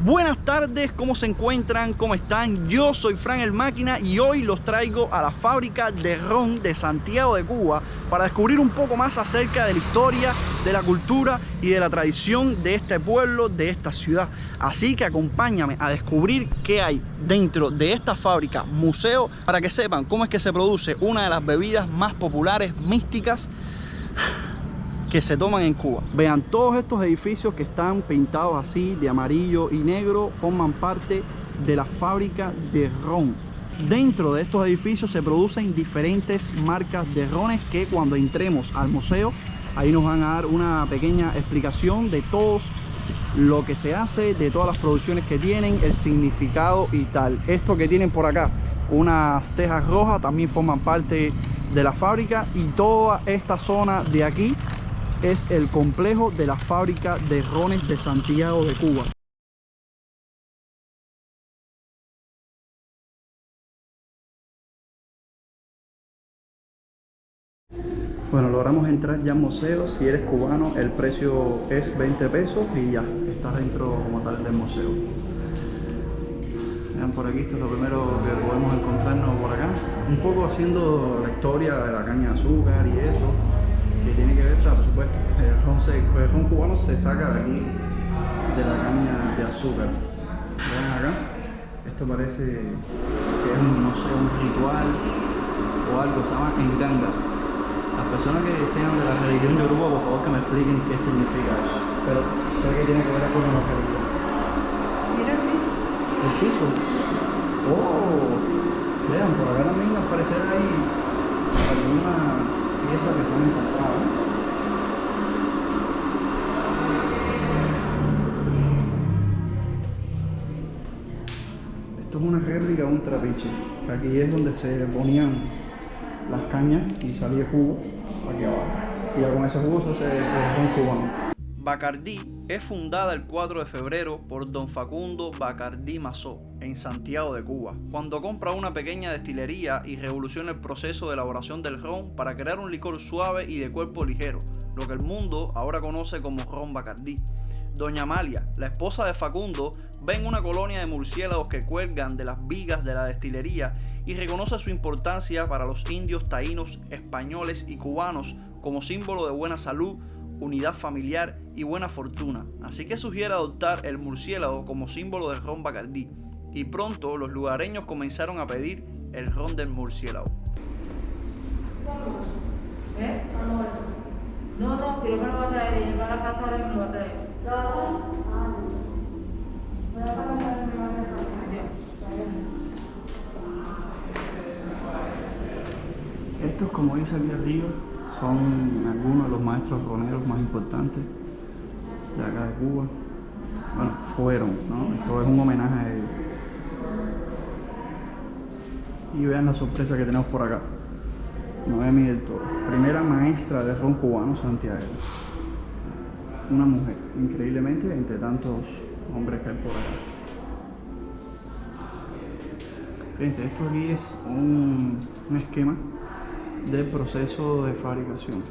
Buenas tardes, ¿cómo se encuentran? ¿Cómo están? Yo soy Fran el Máquina y hoy los traigo a la fábrica de ron de Santiago de Cuba para descubrir un poco más acerca de la historia, de la cultura y de la tradición de este pueblo, de esta ciudad. Así que acompáñame a descubrir qué hay dentro de esta fábrica museo para que sepan cómo es que se produce una de las bebidas más populares, místicas, que se toman en Cuba. Vean, todos estos edificios que están pintados así de amarillo y negro forman parte de la fábrica de ron. Dentro de estos edificios se producen diferentes marcas de rones que cuando entremos al museo ahí nos van a dar una pequeña explicación de todo lo que se hace, de todas las producciones que tienen, el significado y tal. Esto que tienen por acá, unas tejas rojas, también forman parte de la fábrica, y toda esta zona de aquí es el complejo de la fábrica de rones de Santiago de Cuba. Bueno, logramos entrar ya al museo. Si eres cubano, el precio es 20 pesos y ya estás dentro como tal del museo. Vean, por aquí esto es lo primero que podemos encontrarnos por acá. Un poco haciendo la historia de la caña de azúcar y eso, que tiene que ver, por supuesto, el ron cubano se saca de aquí, de la caña de azúcar. Vean acá, esto parece que es un, no sé, un ritual o algo, se llama enganga. Las personas que sean de la religión yoruba, por favor que me expliquen qué significa eso. Pero sé que tiene que ver con la religión. Mira el piso. ¿El piso? Oh, vean, por acá también al parecer hay algunas piezas que se han encontrado. Esto es una réplica de un trapiche. Aquí es donde se ponían las cañas y salía jugo aquí abajo. Y ya con ese jugo se hace el ron cubano. Bacardí es fundada el 4 de febrero por don Facundo Bacardí Masó en Santiago de Cuba, cuando compra una pequeña destilería y revoluciona el proceso de elaboración del ron para crear un licor suave y de cuerpo ligero, lo que el mundo ahora conoce como ron Bacardí. Doña Amalia, la esposa de Facundo, ve en una colonia de murciélagos que cuelgan de las vigas de la destilería y reconoce su importancia para los indios taínos, españoles y cubanos como símbolo de buena salud, unidad familiar y buena fortuna. Así que sugiere adoptar el murciélago como símbolo del ron Bacardí, y pronto los lugareños comenzaron a pedir el ron del murciélago. No, pero me lo va a traer, él va a la casa ahora y me lo va a traer. Estos, como dice aquí arriba, son algunos de los maestros roneros más importantes de acá de Cuba. Bueno, fueron, ¿no? Esto es un homenaje a ellos. Y vean la sorpresa que tenemos por acá. Noemi del Toro, primera maestra de ron cubano santiaguero. Una mujer, increíblemente, entre tantos hombres que hay por acá. Fíjense, esto aquí es un esquema del proceso de fabricación.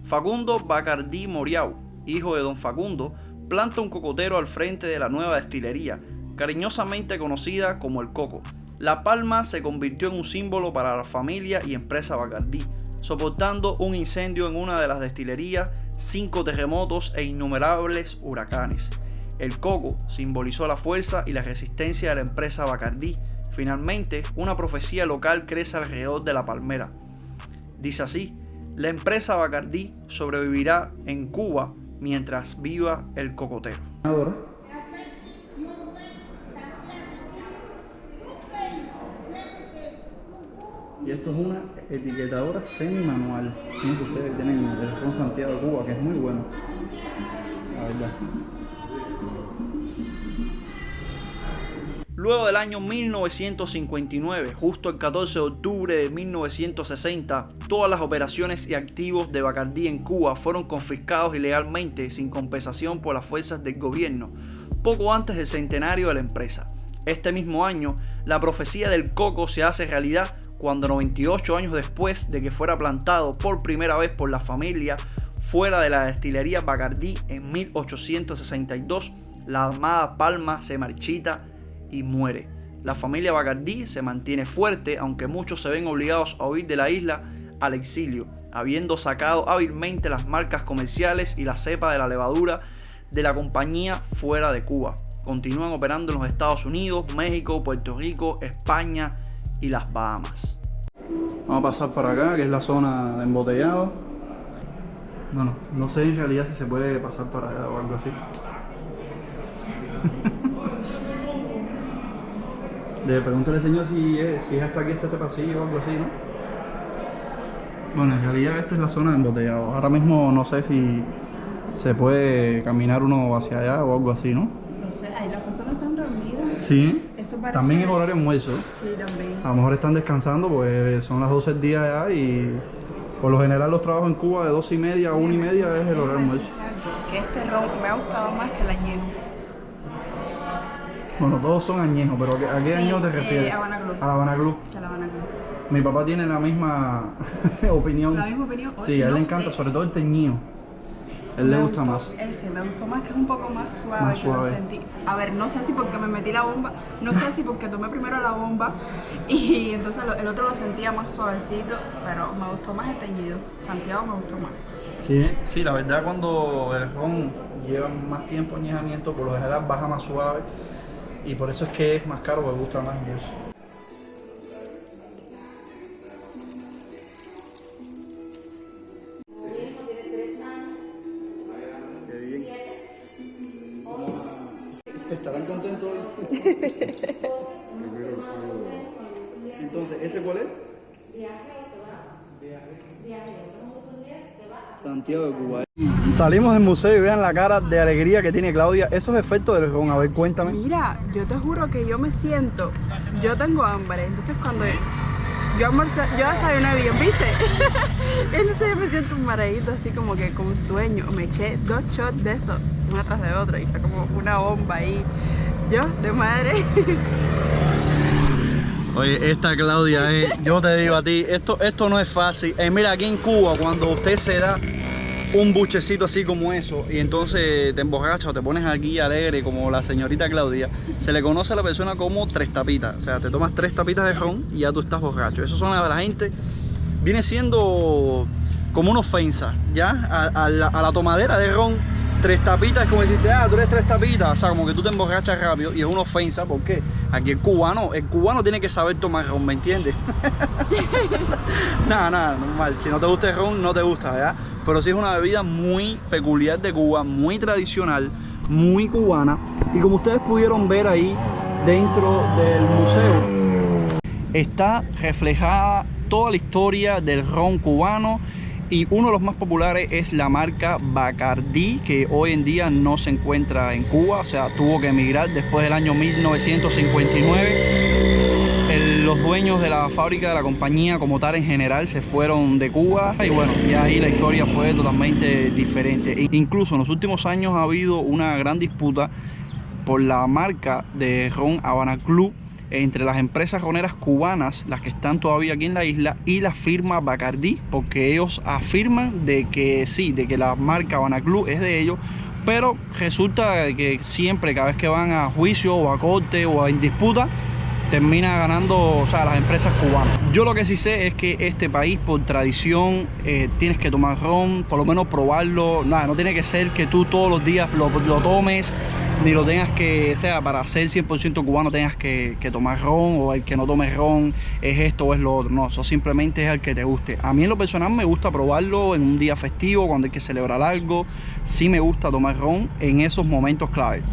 Facundo Bacardí Moriau, hijo de don Facundo, planta un cocotero al frente de la nueva destilería, cariñosamente conocida como El Coco. La palma se convirtió en un símbolo para la familia y empresa Bacardí, soportando un incendio en una de las destilerías, 5 terremotos e innumerables huracanes. El coco simbolizó la fuerza y la resistencia de la empresa Bacardí. Finalmente, una profecía local crece alrededor de la palmera. Dice así: la empresa Bacardí sobrevivirá en Cuba mientras viva el cocotero. Y esto es una etiquetadora semi-manual. Miren ustedes que tienen el ron Santiago de Cuba, que es muy bueno, la verdad. Luego del año 1959, justo el 14 de octubre de 1960, todas las operaciones y activos de Bacardí en Cuba fueron confiscados ilegalmente sin compensación por las fuerzas del gobierno, poco antes del centenario de la empresa. Este mismo año, la profecía del coco se hace realidad cuando 98 años después de que fuera plantado por primera vez por la familia fuera de la destilería Bacardí en 1862, La amada palma se marchita y muere. La familia Bacardí se mantiene fuerte, aunque muchos se ven obligados a huir de la isla al exilio, habiendo sacado hábilmente las marcas comerciales y la cepa de la levadura de la compañía fuera de Cuba. Continúan operando en los Estados Unidos, México, Puerto Rico, España y las Bahamas. Vamos a pasar para acá, que es la zona de embotellado. No sé en realidad si se puede pasar para allá o algo así. Pregúntale al señor si es hasta aquí este pasillo o algo así, ¿no? Bueno, en realidad esta es la zona de embotellado. Ahora mismo no sé si se puede caminar uno hacia allá o algo así, ¿no? No sé, ahí las personas están reunidas. Sí. Eso parece... También es horario almuerzo. Sí, también. A lo mejor están descansando, pues son las 12 del día allá y por lo general los trabajos en Cuba de 2:30 a 1:30 es el horario almuerzo. Que este ron me ha gustado más que el añejo. Bueno, todos son añejos, pero ¿a qué año te refieres? Habana Club. A la Habana Club. A la Habana Club. Mi papá tiene la misma opinión. ¿La misma opinión? Sí, a él no le encanta, sé. sobre todo el teñido. A él le gusta gustó más. Ese, me gustó más, que es un poco más suave. Más suave. Que lo sentí. A ver, no sé si porque me metí la bomba, no sé si porque tomé primero la bomba y entonces el otro lo sentía más suavecito, pero me gustó más el teñido. Santiago me gustó más. Sí, la verdad cuando el ron lleva más tiempo añejamiento, por lo general baja más suave y por eso es que es más caro, me gusta más y eso. ¿Estarán contentos hoy? Entonces, ¿este cuál es? Santiago de Cuba. Salimos del museo y vean la cara de alegría que tiene Claudia. Esos efectos del ron, a ver, cuéntame. Mira, yo te juro que yo me siento, yo tengo hambre, entonces cuando yo desayuné bien, ¿viste? Entonces yo me siento un mareíto así como que con un sueño. Me eché 2 shots de eso, uno tras de otro, y fue como una bomba ahí. Yo, de madre. Oye, esta Claudia yo te digo a ti, esto no es fácil. Mira, aquí en Cuba, cuando usted se da un buchecito así como eso y entonces te emborrachas o te pones aquí alegre como la señorita Claudia, se le conoce a la persona como 3 tapitas. O sea, te tomas 3 tapitas de ron y ya tú estás borracho. Eso son a la gente, viene siendo como una ofensa, ¿ya? A la tomadera de ron. 3 tapitas es como decirte, tú eres 3 tapitas, o sea, como que tú te emborrachas rápido y es una ofensa, porque aquí el cubano tiene que saber tomar ron, ¿me entiendes? Nada, normal, si no te gusta el ron, no te gusta, ¿verdad? Pero sí es una bebida muy peculiar de Cuba, muy tradicional, muy cubana, y como ustedes pudieron ver ahí dentro del museo, está reflejada toda la historia del ron cubano. Y uno de los más populares es la marca Bacardí, que hoy en día no se encuentra en Cuba, o sea, tuvo que emigrar después del año 1959. Los dueños de la fábrica, de la compañía como tal en general, se fueron de Cuba y bueno, ya ahí la historia fue totalmente diferente. Incluso en los últimos años ha habido una gran disputa por la marca de ron Habana Club entre las empresas roneras cubanas, las que están todavía aquí en la isla, y la firma Bacardí, porque ellos afirman de que sí, de que la marca Habana Club es de ellos, pero resulta que siempre, cada vez que van a juicio o a corte o en disputa, termina ganando, o sea, las empresas cubanas. Yo lo que sí sé es que este país, por tradición, tienes que tomar ron, por lo menos probarlo. No tiene que ser que tú todos los días lo tomes, ni lo tengas que, o sea, para ser 100% cubano tengas que tomar ron, o el que no tome ron es esto o es lo otro. No, eso simplemente es el que te guste. A mí en lo personal me gusta probarlo en un día festivo, cuando hay que celebrar algo. Sí me gusta tomar ron en esos momentos clave.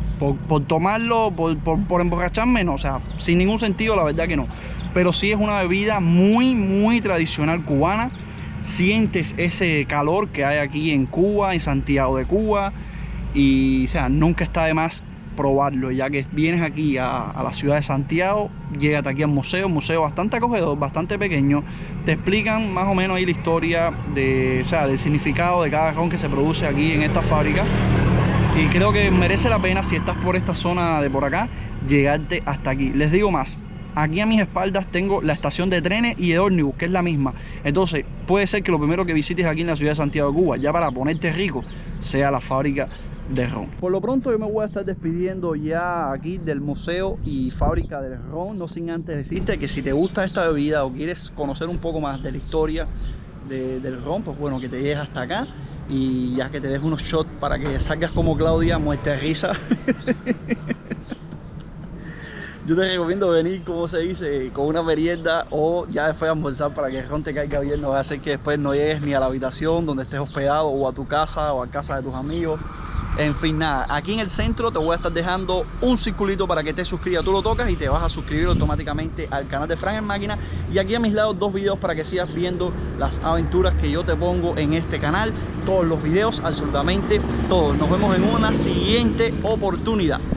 Por tomarlo, por emborracharme, no, o sea, sin ningún sentido, la verdad que no. Pero sí es una bebida muy, muy tradicional cubana. Sientes ese calor que hay aquí en Cuba, en Santiago de Cuba. Y, o sea, nunca está de más probarlo, ya que vienes aquí a la ciudad de Santiago, llegas aquí al museo, un museo bastante acogedor, bastante pequeño. Te explican más o menos ahí la historia del significado de cada ron que se produce aquí en esta fábrica. Y creo que merece la pena, si estás por esta zona de por acá, llegarte hasta aquí. Les digo más, aquí a mis espaldas tengo la estación de trenes y de ómnibus, que es la misma. Entonces, puede ser que lo primero que visites aquí en la ciudad de Santiago de Cuba, ya para ponerte rico, sea la fábrica de ron. Por lo pronto yo me voy a estar despidiendo ya aquí del museo y fábrica del ron, no sin antes decirte que si te gusta esta bebida o quieres conocer un poco más de la historia del ron, pues bueno, que te llegues hasta acá y ya que te des unos shots para que salgas como Claudia, muerte de risa. Yo te recomiendo venir, como se dice, con una merienda o ya después de almorzar para que el ron te caiga bien. No va a hacer que después no llegues ni a la habitación donde estés hospedado o a tu casa o a casa de tus amigos. En fin, nada, aquí en el centro te voy a estar dejando un circulito para que te suscribas. Tú lo tocas y te vas a suscribir automáticamente al canal de Frank el Máquina. Y aquí a mis lados 2 videos para que sigas viendo las aventuras que yo te pongo en este canal. Todos los videos, absolutamente todos. Nos vemos en una siguiente oportunidad.